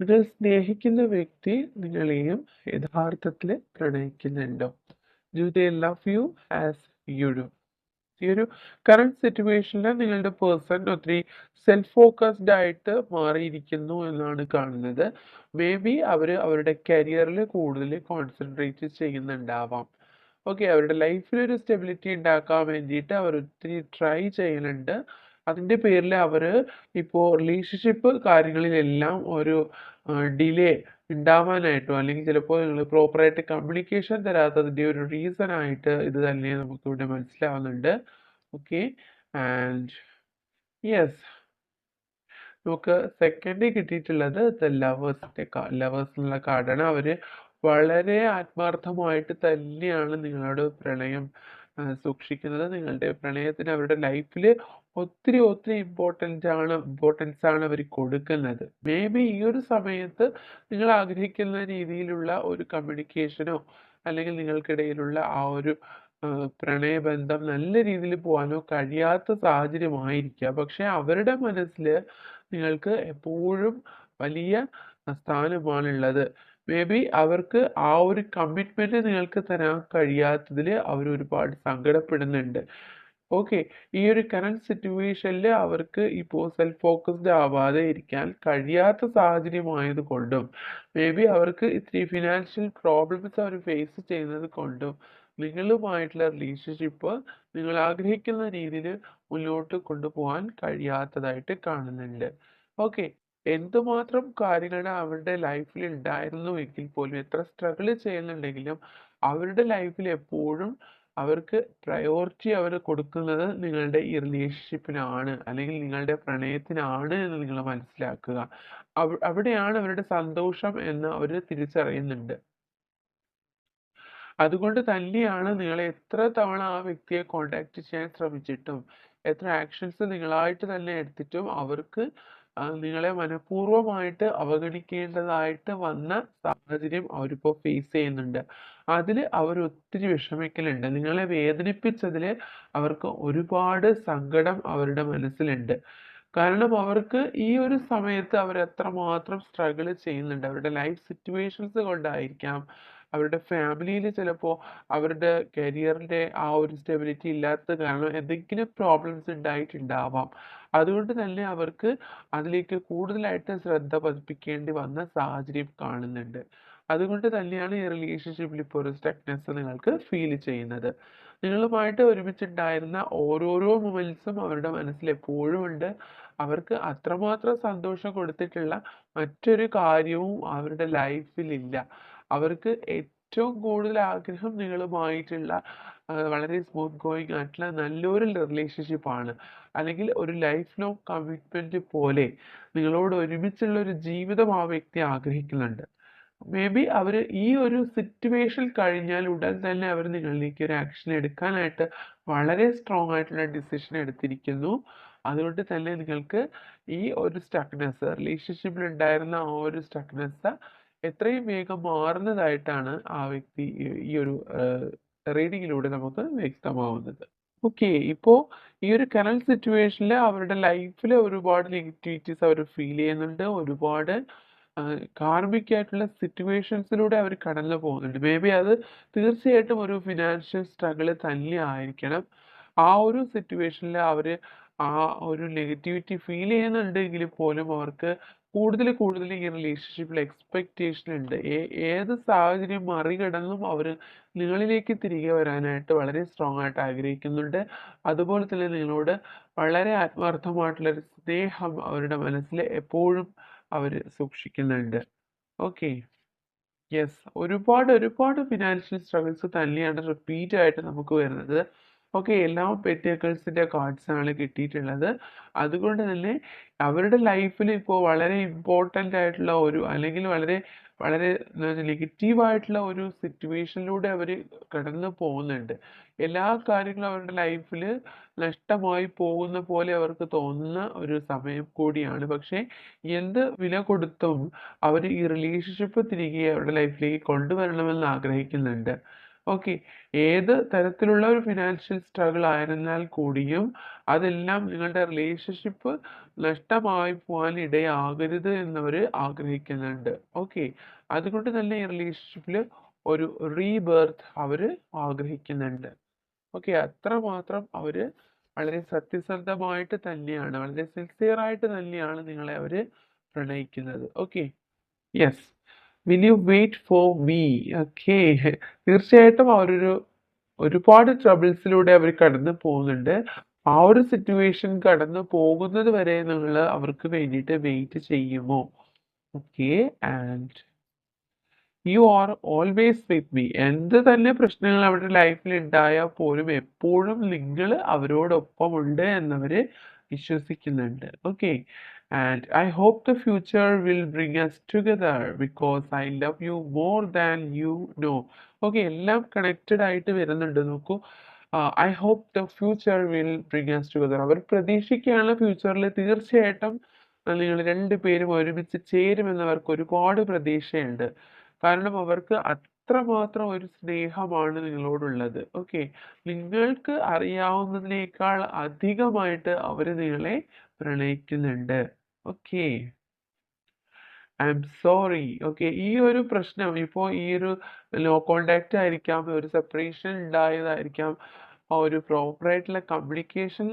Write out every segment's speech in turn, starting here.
നിങ്ങൾ സ്നേഹിക്കുന്ന വ്യക്തി നിങ്ങളെയും യഥാർത്ഥത്തിൽ പ്രണയിക്കുന്നുണ്ടോ? Do they love you as you do? ഈ ഒരു കറണ്ട് സിറ്റുവേഷനിൽ നിങ്ങളുടെ പേഴ്സൺ ഒത്തിരി സെൽഫ് ഫോക്കസ്ഡ് ആയിട്ട് മാറിയിരിക്കുന്നു എന്നാണ് കാണുന്നത്. മേ ബി അവർ അവരുടെ കരിയറിൽ കൂടുതൽ കോൺസെൻട്രേറ്റ് ചെയ്യുന്നുണ്ടാവാം. ഓക്കെ, അവരുടെ ലൈഫിൽ ഒരു സ്റ്റെബിലിറ്റി ഉണ്ടാക്കാൻ വേണ്ടിയിട്ട് അവർ ഒത്തിരി ട്രൈ ചെയ്യുന്നുണ്ട്. അതിൻ്റെ പേരിൽ അവർ ഇപ്പോൾ റിലേഷൻഷിപ്പ് കാര്യങ്ങളിലെല്ലാം ഒരു ഡിലേ ഉണ്ടാവാനായിട്ടോ അല്ലെങ്കിൽ ചിലപ്പോൾ നിങ്ങൾ പ്രോപ്പറായിട്ട് കമ്മ്യൂണിക്കേഷൻ തരാത്തതിൻ്റെ ഒരു റീസൺ ആയിട്ട് ഇത് തന്നെ നമുക്കിവിടെ മനസ്സിലാവുന്നുണ്ട്. ഓക്കെ, ആൻഡ് യെസ്, നമുക്ക് സെക്കൻഡ് കിട്ടിയിട്ടുള്ളത് ലവേഴ്സ് എന്നുള്ള കാർഡാണ്. അവർ വളരെ ആത്മാർത്ഥമായിട്ട് തന്നെയാണ് നിങ്ങളോട് പ്രണയം സൂക്ഷിക്കുന്നത്. നിങ്ങളുടെ പ്രണയത്തിന് അവരുടെ ലൈഫിൽ ഒത്തിരി ഒത്തിരി ഇമ്പോർട്ടൻസ് ആണ് അവർ കൊടുക്കുന്നത്. മേ ബി ഈ ഒരു സമയത്ത് നിങ്ങൾ ആഗ്രഹിക്കുന്ന രീതിയിലുള്ള ഒരു കമ്മ്യൂണിക്കേഷനോ അല്ലെങ്കിൽ നിങ്ങൾക്കിടയിലുള്ള ആ ഒരു പ്രണയബന്ധം നല്ല രീതിയിൽ പോകാനോ കഴിയാത്ത സാഹചര്യമായിരിക്കാം. പക്ഷെ അവരുടെ മനസ്സിൽ നിങ്ങൾക്ക് എപ്പോഴും വലിയ സ്ഥാനമാണുള്ളത്. മേ ബി അവർക്ക് ആ ഒരു കമ്മിറ്റ്മെന്റ് നിങ്ങൾക്ക് തരാൻ കഴിയാത്തതിൽ അവർ ഒരുപാട് സങ്കടപ്പെടുന്നുണ്ട്. ഓക്കെ, ഈ ഒരു കറണ്ട് സിറ്റുവേഷനിൽ അവർക്ക് ഇപ്പോൾ സെൽഫ് ഫോക്കസ്ഡ് ആവാതെ ഇരിക്കാൻ കഴിയാത്ത സാഹചര്യമായത് കൊണ്ടും മേ ബി അവർക്ക് ഇത്തിരി ഫിനാൻഷ്യൽ പ്രോബ്ലംസ് അവർ ഫേസ് ചെയ്യുന്നത് കൊണ്ടും നിങ്ങളുമായിട്ടുള്ള റിലേഷൻഷിപ്പ് നിങ്ങൾ ആഗ്രഹിക്കുന്ന രീതിയിൽ മുന്നോട്ട് കൊണ്ടുപോകാൻ കഴിയാത്തതായിട്ട് കാണുന്നുണ്ട്. ഓക്കെ, എന്തുമാത്രം കാര്യങ്ങൾ അവരുടെ ലൈഫിൽ ഉണ്ടായിരുന്നു എങ്കിൽ പോലും എത്ര സ്ട്രഗിൾ ചെയ്യുന്നുണ്ടെങ്കിലും അവരുടെ ലൈഫിൽ എപ്പോഴും അവർക്ക് പ്രയോറിറ്റി അവർ കൊടുക്കുന്നത് നിങ്ങളുടെ ഈ റിലേഷൻഷിപ്പിനാണ് അല്ലെങ്കിൽ നിങ്ങളുടെ പ്രണയത്തിനാണ് എന്ന് നിങ്ങൾ മനസ്സിലാക്കുക. അവിടെയാണ് അവരുടെ സന്തോഷം എന്ന് അവർ തിരിച്ചറിയുന്നുണ്ട്. അതുകൊണ്ട് തന്നെയാണ് നിങ്ങളെ എത്ര തവണ ആ വ്യക്തിയെ കോണ്ടാക്ട് ചെയ്യാൻ ശ്രമിച്ചിട്ടും എത്ര ആക്ഷൻസ് നിങ്ങളായിട്ട് തന്നെ എടുത്തിട്ടും അവർക്ക് നിങ്ങളെ മനഃപൂർവ്വമായിട്ട് അവഗണിക്കേണ്ടതായിട്ട് വന്ന സാഹചര്യം അവരിപ്പോൾ ഫേസ് ചെയ്യുന്നുണ്ട്. അതിൽ അവർ ഒത്തിരി വിഷമിക്കലുണ്ട്. നിങ്ങളെ വേദനിപ്പിച്ചതിൽ അവർക്ക് ഒരുപാട് സങ്കടം അവരുടെ മനസ്സിലുണ്ട്. കാരണം അവർക്ക് ഈ ഒരു സമയത്ത് അവർ എത്രമാത്രം സ്ട്രഗിൾ ചെയ്യുന്നുണ്ട്. അവരുടെ ലൈഫ് സിറ്റുവേഷൻസ് കൊണ്ടായിരിക്കാം, അവരുടെ ഫാമിലിയിൽ ചിലപ്പോൾ അവരുടെ കരിയറിൻ്റെ ആ ഒരു സ്റ്റെബിലിറ്റി ഇല്ലാത്തത് കാരണം എന്തെങ്കിലും പ്രോബ്ലംസ് ഉണ്ടായിട്ടുണ്ടാവാം. അതുകൊണ്ട് തന്നെ അവർക്ക് അതിലേക്ക് കൂടുതലായിട്ട് ശ്രദ്ധ പതിപ്പിക്കേണ്ടി വന്ന സാഹചര്യം കാണുന്നുണ്ട്. അതുകൊണ്ട് തന്നെയാണ് ഈ റിലേഷൻഷിപ്പിൽ ഇപ്പോൾ ഒരു സ്റ്റക്നെസ് നിങ്ങൾക്ക് ഫീൽ ചെയ്യുന്നത്. നിങ്ങളുമായിട്ട് ഒരുമിച്ചുണ്ടായിരുന്ന ഓരോരോ മൊമെന്റ്സും അവരുടെ മനസ്സിൽ എപ്പോഴും ഉണ്ട്. അവർക്ക് അത്രമാത്രം സന്തോഷം കൊടുത്തിട്ടുള്ള മറ്റൊരു കാര്യവും അവരുടെ ലൈഫിലില്ല. അവർക്ക് ഏറ്റവും കൂടുതൽ ആഗ്രഹം നിങ്ങളുമായിട്ടുള്ള വളരെ സ്മൂത്ത് ഗോയിങ് ആയിട്ടുള്ള നല്ലൊരു റിലേഷൻഷിപ്പാണ്. അല്ലെങ്കിൽ ഒരു ലൈഫ് ലോങ് കമ്മിറ്റ്മെന്റ് പോലെ നിങ്ങളോട് ഒരുമിച്ചുള്ള ഒരു ജീവിതം ആ വ്യക്തി ആഗ്രഹിക്കുന്നുണ്ട്. മേ ബി അവർ ഈ ഒരു സിറ്റുവേഷൻ കഴിഞ്ഞാൽ ഉടൻ തന്നെ അവർ നിങ്ങളിലേക്ക് ഒരു ആക്ഷൻ എടുക്കാനായിട്ട് വളരെ സ്ട്രോങ് ആയിട്ടുള്ള ഡിസിഷൻ എടുത്തിരിക്കുന്നു. അതുകൊണ്ട് തന്നെ നിങ്ങൾക്ക് ഈ ഒരു സ്റ്റക്നെസ് റിലേഷൻഷിപ്പിൽ ഉണ്ടായിരുന്ന ആ ഒരു സ്റ്റക്നെസ് എത്രയും വേഗം മാറുന്നതായിട്ടാണ് ആ വ്യക്തി ഈ ഒരു റീഡിങ്ങിലൂടെ നമുക്ക് വ്യക്തമാവുന്നത്. ഓക്കെ, ഇപ്പോൾ ഈ ഒരു കറണ്ട് സിറ്റുവേഷനിൽ അവരുടെ ലൈഫിൽ ഒരുപാട് നെഗറ്റിവിറ്റീസ് അവർ ഫീൽ ചെയ്യുന്നുണ്ട്. ഒരുപാട് കാർമിക് ആയിട്ടുള്ള സിറ്റുവേഷൻസിലൂടെ അവർ കടന്നു പോകുന്നുണ്ട്. മേ ബി അത് തീർച്ചയായിട്ടും ഒരു ഫിനാൻഷ്യൽ സ്ട്രഗിൾ തന്നെ ആയിരിക്കണം. ആ ഒരു സിറ്റുവേഷനിൽ അവർ ആ ഒരു നെഗറ്റിവിറ്റി ഫീൽ ചെയ്യുന്നുണ്ടെങ്കിൽ പോലും അവർക്ക് കൂടുതൽ കൂടുതൽ ഈ റിലേഷൻഷിപ്പിൽ എക്സ്പെക്റ്റേഷൻ ഉണ്ട്. ഏത് സാഹചര്യം മറികടന്നും അവർ നിങ്ങളിലേക്ക് തിരികെ വരാനായിട്ട് വളരെ സ്ട്രോങ് ആയിട്ട് ആഗ്രഹിക്കുന്നുണ്ട്. അതുപോലെ തന്നെ നിങ്ങളോട് വളരെ ആത്മാർത്ഥമായിട്ടുള്ളൊരു സ്നേഹം അവരുടെ മനസ്സിൽ എപ്പോഴും അവർ സൂക്ഷിക്കുന്നുണ്ട്. ഓക്കെ, യെസ്, ഒരുപാട് ഒരുപാട് ഫിനാൻഷ്യൽ സ്ട്രഗിൾസ് തന്നെയാണ് റിപ്പീറ്റ് ആയിട്ട് നമുക്ക് വരുന്നത്. ഓക്കെ, എല്ലാം പെറ്റേക്കേഴ്സിൻ്റെ കാർഡ്സാണ് കിട്ടിയിട്ടുള്ളത്. അതുകൊണ്ട് തന്നെ അവരുടെ ലൈഫിൽ ഇപ്പോൾ വളരെ ഇമ്പോർട്ടൻ്റ് ആയിട്ടുള്ള ഒരു അല്ലെങ്കിൽ വളരെ വളരെ നെഗറ്റീവായിട്ടുള്ള ഒരു സിറ്റുവേഷനിലൂടെ അവർ കടന്നു പോകുന്നുണ്ട്. എല്ലാ കാര്യങ്ങളും അവരുടെ ലൈഫിൽ നഷ്ടമായി പോകുന്ന പോലെ അവർക്ക് തോന്നുന്ന ഒരു സമയം കൂടിയാണ്. പക്ഷേ എന്ത് വില കൊടുത്തും അവർ ഈ റിലേഷൻഷിപ്പ് തിരികെ അവരുടെ ലൈഫിലേക്ക് കൊണ്ടുവരണമെന്ന് ആഗ്രഹിക്കുന്നുണ്ട്. ഓക്കെ, ഏത് തരത്തിലുള്ള ഒരു ഫിനാൻഷ്യൽ സ്ട്രഗിൾ ആയിരുന്നാൽ കൂടിയും അതെല്ലാം നിങ്ങളുടെ റിലേഷൻഷിപ്പ് നഷ്ടമായി പോകാൻ ഇടയാകരുത് എന്നവർ ആഗ്രഹിക്കുന്നുണ്ട്. ഓക്കെ, അതുകൊണ്ട് തന്നെ ഈ റിലേഷൻഷിപ്പിൽ ഒരു റീബർത്ത് അവർ ആഗ്രഹിക്കുന്നുണ്ട്. ഓക്കെ, അത്രമാത്രം അവര് വളരെ സത്യസന്ധമായിട്ട് തന്നെയാണ്, വളരെ സിൻസിയർ ആയിട്ട് തന്നെയാണ് നിങ്ങളെ അവര് പ്രണയിക്കുന്നത്. Okay, yes. Will you wait for me? Okay, തീർച്ചയായിട്ടും ഒരുപാട് ട്രബിൾസിലൂടെ അവർ കടന്നു പോകുന്നുണ്ട്. ആ ഒരു സിറ്റുവേഷൻ കടന്നു പോകുന്നത് വരെ നിങ്ങൾ അവർക്ക് വേണ്ടിയിട്ട് വെയിറ്റ് ചെയ്യുമോ? Okay, and you are always with me. എന്ത് തന്നെ പ്രശ്നങ്ങൾ അവരുടെ ലൈഫിൽ ഉണ്ടായാൽ പോലും എപ്പോഴും നിങ്ങൾ അവരോടൊപ്പമുണ്ട് എന്നവര് വിശ്വസിക്കുന്നുണ്ട്. Okay, and I hope the future will bring us together because I love you more than you know. Okay, എല്ലാം കണക്റ്റഡ് ആയിട്ട് വരുന്നുണ്ട്. നോക്കൂ, I hope the future will bring us together. അവർ പ്രതീക്ഷിക്കുകയാണ് ഫ്യൂച്ചറിൽ തീർച്ചയായിട്ടും നിങ്ങൾ രണ്ടുപേരും ഒരുമിച്ച് ചേരുമെന്ന് അവർക്ക് ഒരുപാട് പ്രതീക്ഷയുണ്ട്. കാരണം അവർക്ക് അത്രമാത്രം ഒരു സ്നേഹമാണ് നിങ്ങളോടുള്ളത്. ഓക്കെ, നിങ്ങൾക്ക് അറിയാവുന്നതിനേക്കാൾ അധികമായിട്ട് അവര് നിങ്ങളെ പ്രണയിക്കുന്നുണ്ട്. Okay, I'm sorry. Okay, ഈ ഒരു പ്രശ്നം ഇപ്പോൾ ഈ ഒരു ലോ കോണ്ടാക്ട് ആയിരിക്കാം, ഒരു സെപ്പറേഷൻ ഉണ്ടായതായിരിക്കാം, ആ ഒരു പ്രോപ്പർ ആയിട്ടുള്ള കമ്മ്യൂണിക്കേഷൻ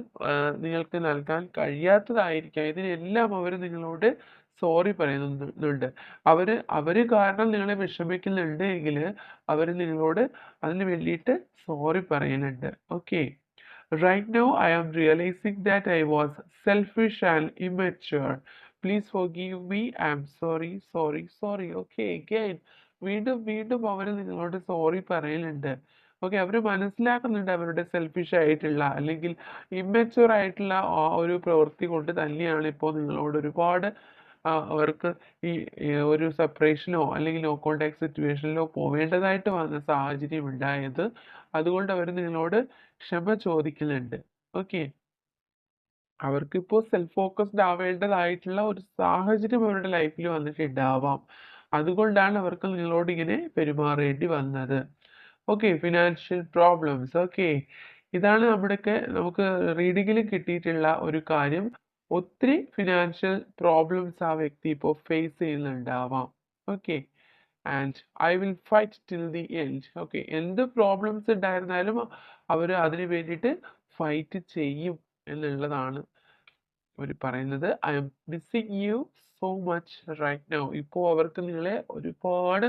നിങ്ങൾക്ക് നൽകാൻ കഴിയാത്തതായിരിക്കാം. ഇതിനെല്ലാം അവർ നിങ്ങളോട് സോറി പറയുന്നുണ്ട്. അവര് കാരണം നിങ്ങളെ വിഷമിക്കുന്നുണ്ട് എങ്കിൽ അവർ നിങ്ങളോട് അതിന് വേണ്ടിയിട്ട് സോറി പറയുന്നുണ്ട്. Okay, right now I am realising that I was selfish and immature. Please forgive me. I am sorry, sorry, sorry. Okay, again വീണ്ടും വീണ്ടും അവർ നിങ്ങളോട് സോറി പറയുന്നുണ്ട്. ഓക്കെ, അവർ മനസ്സിലാക്കുന്നുണ്ട് അവരുടെ സെൽഫിഷ് ആയിട്ടുള്ള അല്ലെങ്കിൽ ഇമ്മച്ചുവർ ആയിട്ടുള്ള ആ ഒരു പ്രവൃത്തി കൊണ്ട് തന്നെയാണ് ഇപ്പോൾ നിങ്ങളോട് ഒരുപാട് അവർക്ക് ഈ ഒരു സെപ്പറേഷനോ അല്ലെങ്കിൽ നോ കോണ്ടാക്ട് സിറ്റുവേഷനിലോ പോവേണ്ടതായിട്ട് വന്ന സാഹചര്യം ഉണ്ടായത്. അതുകൊണ്ട് അവർ നിങ്ങളോട് ക്ഷമ ചോദിക്കുന്നുണ്ട്. ഓക്കെ, അവർക്കിപ്പോൾ സെൽഫ് ഫോക്കസ്ഡ് ആവേണ്ടതായിട്ടുള്ള ഒരു സാഹചര്യം അവരുടെ ലൈഫിൽ വന്നിട്ടുണ്ടാവാം. അതുകൊണ്ടാണ് അവർക്ക് നിങ്ങളോട് ഇങ്ങനെ പെരുമാറേണ്ടി വന്നത്. Okay, financial problems. ഓക്കെ, ഇതാണ് നമുക്ക് റീഡിങ്ങിൽ കിട്ടിയിട്ടുള്ള ഒരു കാര്യം. ഒത്തിരി ഫിനാൻഷ്യൽ പ്രോബ്ലംസ് ആ വ്യക്തി ഇപ്പോൾ ഫേസ് ചെയ്യുന്നുണ്ടാവാം. Okay, and I will fight till the end. Okay, എന്ത് പ്രോബ്ലംസ് ഉണ്ടായിരുന്നാലും അവർ അതിന് വേണ്ടിയിട്ട് ഫൈറ്റ് ചെയ്യും എന്നുള്ളതാണ് അവർ പറയുന്നത്. I'm missing you so much right now. ഇപ്പോൾ അവർക്ക് നിങ്ങളെ ഒരുപാട്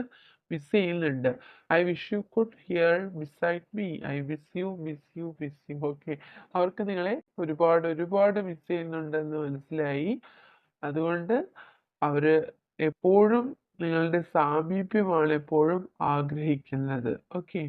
മിസ് ചെയ്യുന്നുണ്ട്. I wish you could here beside me. I miss you, miss you, miss you. Okay, അവർക്ക് നിങ്ങളെ ഒരുപാട് ഒരുപാട് മിസ് ചെയ്യുന്നുണ്ടെന്ന് മനസ്സിലായി. അതുകൊണ്ട് അവര് എപ്പോഴും നിങ്ങളുടെ സാമീപ്യമാണ് എപ്പോഴും ആഗ്രഹിക്കുന്നത്. ഓക്കെ.